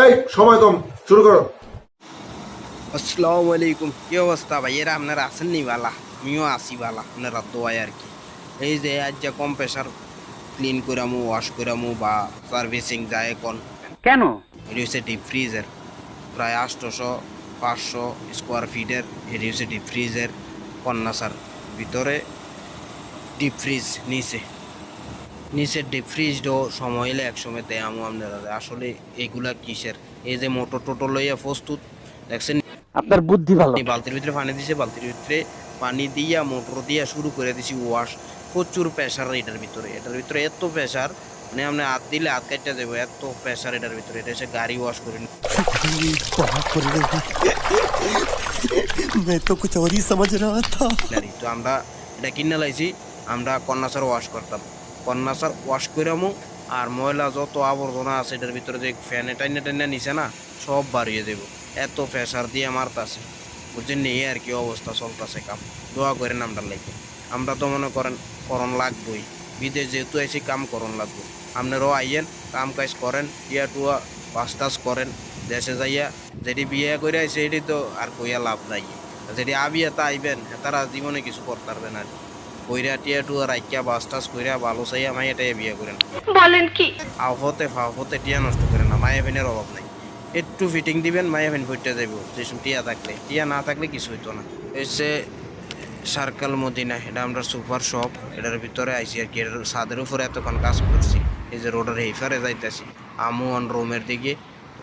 এই সময় কম, শুরু করো। আসসালামু আলাইকুম। কি অবস্থা ভাইয়েরা, আপনারা আছেন নি? বালা, আমিও আসি বালা, আপনারা দোয়ায় আর কি। এই যে আজ যে কম্প্রেসার ক্লিন করামু, ওয়াশ করামু বা সার্ভিসিং যায় এখন। কেন? এটি হচ্ছে ডিপ ফ্রিজের, প্রায় 800-500 স্কোয়ার ফিটের। এটি হচ্ছে ডিপ ফ্রিজের কন্যাসার ভিতরে ডিপ ফ্রিজ নিচের ডিপ ফ্রিজও সময় হলে একসময় দেয় আমু আপনারা। আসলে এগুলা কিসের? এই যে মোটর টোটর লইয়া প্রস্তুত দেখছেন। আপনার বুদ্ধি ভালো। এই বালতির ভিতরে পানি দিছে, বালতির ভিতরে পানি দিয়া মোটর দিয়া শুরু করে দিছি ওয়াশ। প্রচুর প্রেশার এটার ভিতরে এত প্রেশার, মানে আপনি হাত দিলে হাত কাটতে যাবো, এত প্রেশার এটার ভিতরে। এটা এসে গাড়ি ওয়াশ করে मैं तो कुछ और ही समझ रहा था। তো আমরা এটা কিনে লাইছি। আমরা কন্যাসার ওয়াশ করতাম, কন্যাসার ওয়াশ করামো। আর ময়লা যত আবর্জনা আছে এটার ভিতরে যে ফ্যানে টাইনা নিছে না, সব বাড়িয়ে দেবো। এত প্রেশার দিয়ে মারতাছে, বুঝছেন নি? আর কি অবস্থা চলতেছে কাম। দোয়া করেন আমরা লাগে। আমরা তো মনে করেন করণ লাগবই, বিদেশ যেহেতু এসে কাম করণ লাগবো। আপনারাও আইয়েন, কাম কাজ করেন, টিয়া টুয়া বাস করেন। দেশে যাইয়া যেটি বিয়ে করে আইসে এটি তো আর কইয়া লাভ নাই। যেটি আবিয়া তা আইবেন, তারা জীবনে কিছু করতে পারবেন আর কইরা টিয়া টুয়া রাইকিয়া বাস কইরা ভালো চাইয়া মাইয়াটাই বিয়ে করেন। বলেন কি? ফাওহতে টিয়া নষ্ট করেন না, মায়া ভেনের অভাব নাই। একটু ফিটিং দিবেন, মায়া ভেন ফুটতে যাইব। যেসব টিয়া থাকলে, টিয়া না থাকলে কিছু হইতো না। এসে সার্কাল মদিনা, এটা আমরা সুপার শপ, এটার ভিতরে আইসি আর কি। এটার ছাদের উপরে এতক্ষণ কাজ করছি। এই যে রোডের হেফারে যাইতেছি আমু অন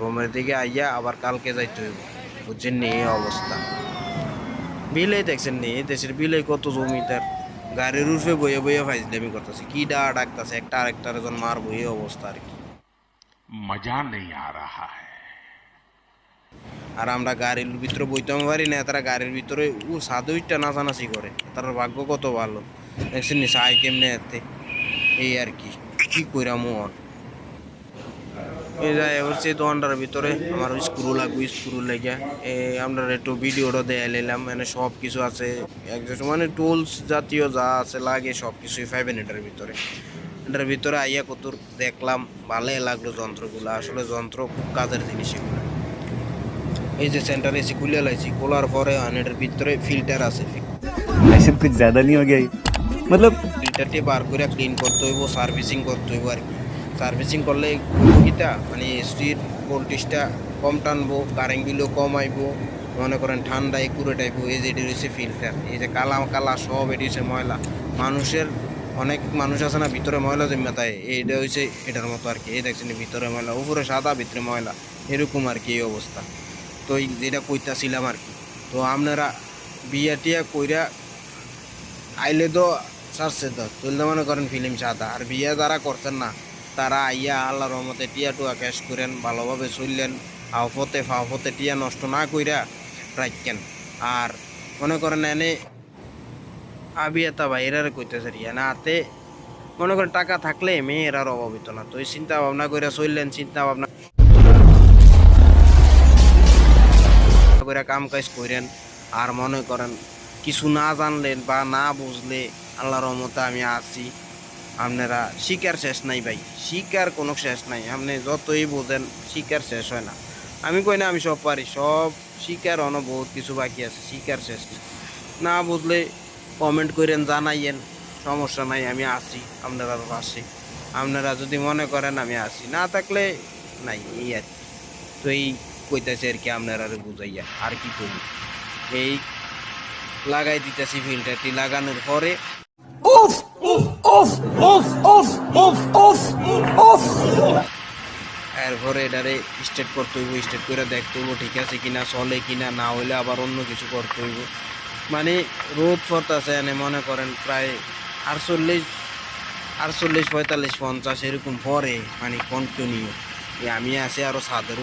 রোমের দিকে আইয়া আবার কালকে যাইতে হইব, বুঝছেন নি? এই অবস্থা। বিলে দেখছেন নি দেশের বিলে কত জমিদার গাড়ির রুফে বইয়ে ফাইজলামি করতেছে, কি ডাকতেছে একটা আরেকটার জন মারবো। এই অবস্থা আর কি। मजा नहीं आ रहा है। আর আমরা গাড়ির ভিতরে বইতেও পারি না, তারা গাড়ির ভিতরে সাদুইটা নাচানাচি করে। তার ভাগ্য কত ভালো, দেখছেন নি সাই কেমনে এতে। এই আর কি, কি কইরা মন এই যায় হচ্ছে দোকানটার ভিতরে। আমার স্ক্রু লাগবে, স্ক্রু লেগে আমরা একটু ভিডিওটা দেয়া নিলাম। মানে সব কিছু আছে, মানে টুলস জাতীয় যা আছে লাগে সব কিছুই পাইবেন এটার ভিতরে আইয়া কত দেখলাম, ভালোই লাগলো যন্ত্রগুলো। আসলে যন্ত্র খুব কাজের জিনিস এগুলো। এই যে সেন্টার এসি খুলে লাইছি, খোলার পরে এটার ভিতরে ফিল্টার আছে। ऐसे कुछ ज्यादा नहीं हो गया? मतलब ফিল্টারটি বার করে ক্লিন করতে হইব, সার্ভিসিং করতে হইব আর কি। সার্ভিসিং করলে কিটা মানে এসির ভোল্টেজটা কম টানবো, কারেন্ট বিলও কম আইব, মনে করেন ঠান্ডা একুরেট আইব। এই যে এটি রয়েছে ফিল্টার, এই যে কালা সব এটি হচ্ছে ময়লা। মানুষের অনেক মানুষ আছে না ভিতরে ময়লা জমা তাই, এইটা হচ্ছে এটার মতো আর কি। এই দেখছেন ভিতরে ময়লা, উপরে সাদা ভিতরে ময়লা, এরকম আর কি এই অবস্থা। তো যেটা কইতাছিলাম আর কি। তো আপনারা বিয়া টিয়া কইরা আইলে তো সারছে তো তুলতে মনে করেন ফিল্ম সাদা। আর বিয়ে যারা করছেন না, তারা আইয়া আল্লাহর রহমতে টিয়া টুয়া ক্যাশ করেন, ভালোভাবে চললেন। ফাওফতে টিয়া নষ্ট না কইরা রাখেন। আর মনে করেন এনে আবিয়াতা বাইরের কইতেছে রিয়া না হাতে, মনে করেন টাকা থাকলে মেয়েরার অভাব হইতো না। তো এই চিন্তা ভাবনা করে চললেন, চিন্তা ভাবনা করে কাম কাজ করেন। আর মনে করেন কিছু না জানলেন বা না বুঝলে, আল্লাহর রহমতে আমি আছি। আপনারা শিকার শেষ নাই ভাই, শিকার কোনো শেষ নাই। আপনি যতই বোঝেন শিকার শেষ হয় না। আমি কই না আমি সব পারি, সব শিকার অনেক বহুত কিছু বাকি আছে, শিকার শেষ নেই। না বুঝলে কমেন্ট করেন, জানাইয়েন, সমস্যা নাই, আমি আছি আপনারা পাশে। আপনারা যদি মনে করেন আমি আছি, না থাকলে নাই, এই আর কি। তো এই কইতাছে আর কি আপনারা বুঝাইয়া। আর কি করি, এই লাগাই দিতেছি ফিল্টারটি। লাগানোর পরে এরপরে এটারে স্টার্ট করতে হইব, স্টার্ট করে দেখতে হইব ঠিক আছে কিনা, চলে কিনা, না হইলে আবার অন্য কিছু করতে হইব। মানে রোদ পড়তেছে এনে মনে করেন প্রায় 48-45-50 এরকম পরে, মানে কন্টিনিউ। আমি আছি আরও ছাদের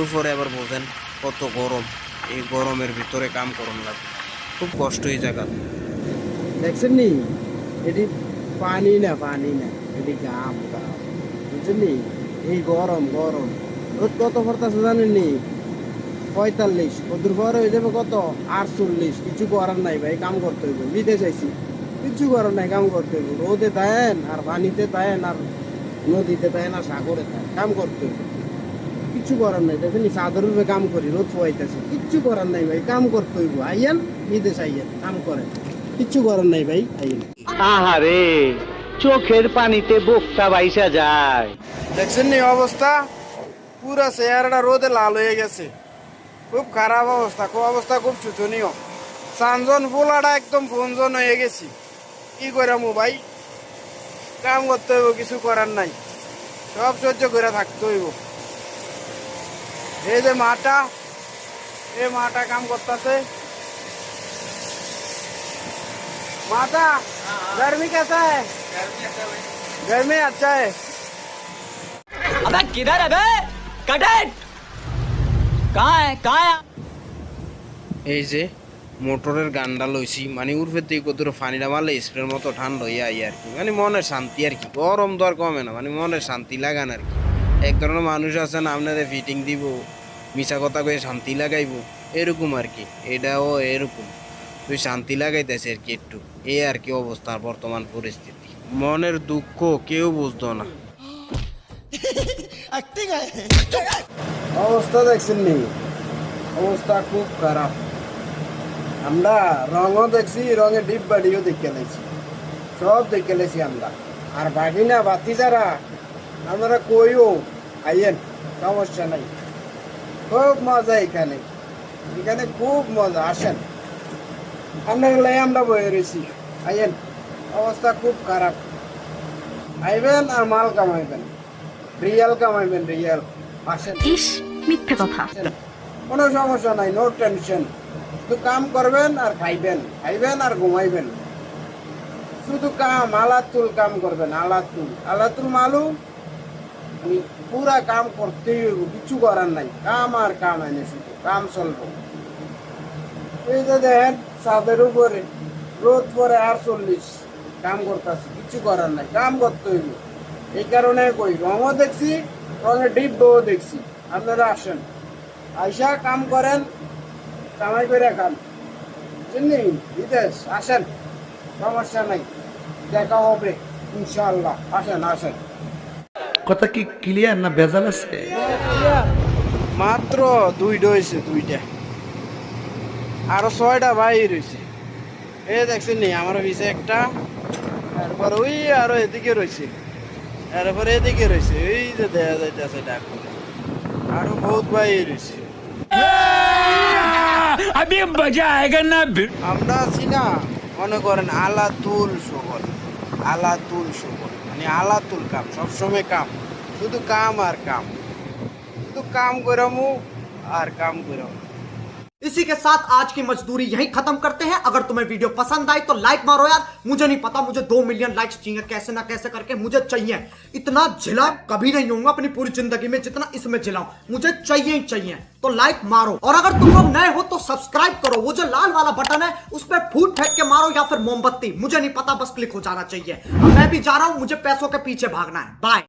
উপরে আবার বোঝেন কত গরম। এই গরমের ভিতরে কাম করন লাগে, খুব কষ্ট এই জায়গা। দেখছেন নি এটি পানি না এটি গাম, বুঝছেন নি? এই গরম রোদ কত পড়তেছে জানেন নি? 45, কদূর পরে হয়ে যাবে কত 48। কিছু করার নাই ভাই, কাম করতে হইব। বিদেশ আইছি, কিছু করার নাই, কাম করতে হইব। রোদে তায়েন আর পানিতে তায়েন আর নদীতে তায়েন আর সাগরে তায়েন, কাম করতে হইব। কিচ্ছু করার নাই, দেখেন চাদর উপরে কাম করি, রোদ পোয়াইতেছে, কিচ্ছু করার নাই ভাই, কাম করতে হইব। আইয়েন বিদেশ আইয়েন, কাম করেন, কিচ্ছু করার নাই ভাই, আইয়েন। আহারে চোখের পানিতে বোকটা বাইসা যায়। দেখছেন নি অবস্থা, পুরা চেহারাটা রোদে লাল হয়ে গেছে, খুব খারাপ অবস্থা, খুব শোচনীয়। চানজন পোলাটা একদম বঞ্জন হয়ে গেছি, কি করামু ভাই, কাম করতে হইব, কিছু করার নাই, সব সহ্য করে থাকতে হইব। এই যে মাটা, এই মাটা কাম করতেছে, माता गर्मी कैसा है? गर्मी अच्छा है। अबे किधर है बे? Cut it! कहाँ है? এই যে মোটরের গান্ডা লইছি, মানে উর্ফের দিকে কত পানিটা মারলে স্প্রের মতো ঠান্ডা হইয়া আই আর কি, মানে মনের শান্তি আর কি, গরম তো আর কমে না, মানে মনের শান্তি লাগান আর কি। এক ধরনের মানুষ আছে না, আপনাদের ফিটিং দিব, মিছা কথা কয়ে শান্তি লাগাইবো, এরকম আর কি, এটাও এরকম, তুই শান্তি লাগাইতেছে আর কি একটু, এই আর কি অবস্থা বর্তমান পরিস্থিতি। মনের দুঃখ কেউ বুঝতো না, অবস্থা দেখছেন নি, অবস্থা খুব খারাপ। আমরা রঙও দেখছি, রঙের ডিপ বাড়িও দেখে লেছি, সব দেখে লেছি আমরা। আর বাকি না বাতি যারা আমরা কইও আইয়েন, সমস্যা নাই, খুব মজা এখানে, এখানে খুব মজা, আসেন। আমরা বয়ে রয়েছি, আইয়েন, অবস্থা খুব খারাপ। আইবেন আর মাল কামাইবেন, রিয়াল কামাইবেন, রিয়াল, আসেন। ইস মিথ্যে কথা। কোনো সমস্যা নাই, নো টেনশন, শুধু কাম করবেন আর খাইবেন, খাইবেন আর ঘুমাইবেন, শুধু কাম, আলাতুল কাম করবেন, আলাতুল মালুম, পুরা কাম করতেই হইব, কিছু করার নাই, কাম আর কাম, এনে শুধু কাম চলবো। এই যে দেখেন ছাদের উপরে রোদ পরে আর 40, কাম করতেছি, কিছু করার নাই, কাম করতে হইব। এই কারণে কই, রঙও দেখছি, রঙের ডিব্বাও দেখছি, আপনারা আসেন, আইসা কাম করেন, কামাই করে খান, চিনি বিদেশ, আসেন, সমস্যা নাই, দেখা হবে ইনশাআল্লাহ, আসেন। কথা কি ক্লিয়ার না ভেজাল আছে? মাত্র 2টা হয়েছে, 2টা, আরো 6টা বাইর হয়েছে। এই দেখছেন নি আমার পিছে একটা, তারপর ওই আরো এদিকে রয়েছে, তারপরে এদিকে রয়েছে, এই যে দেখা যাইতেছে ডাক, আরো বহুত বাইর হয়েছে। अभी मजा आएगा ना। আমরা আছি না, মনে করেন আলাতুল শহর, মানে আলাতুল কাম, সবসময় কাম, শুধু কাম আর কাম, শুধু কাম করামু আর কাম করামু। इसी के साथ आज की मजदूरी यहीं खत्म करते हैं। अगर तुम्हें वीडियो पसंद आई तो लाइक मारो यार, मुझे नहीं पता, मुझे 2 मिलियन लाइक्स चाहिए, कैसे ना कैसे करके मुझे चाहिए। इतना झिला कभी नहीं होऊंगा अपनी पूरी जिंदगी में जितना इसमें झिलाऊं, मुझे चाहिए ही चाहिए। तो लाइक मारो, और अगर तुम लोग नए हो तो सब्सक्राइब करो, वो जो लाल वाला बटन है उस पर फूट फेंक के मारो या फिर मोमबत्ती, मुझे नहीं पता, बस क्लिक हो जाना चाहिए। अब मैं भी जा रहा हूं, मुझे पैसों के पीछे भागना है। बाय।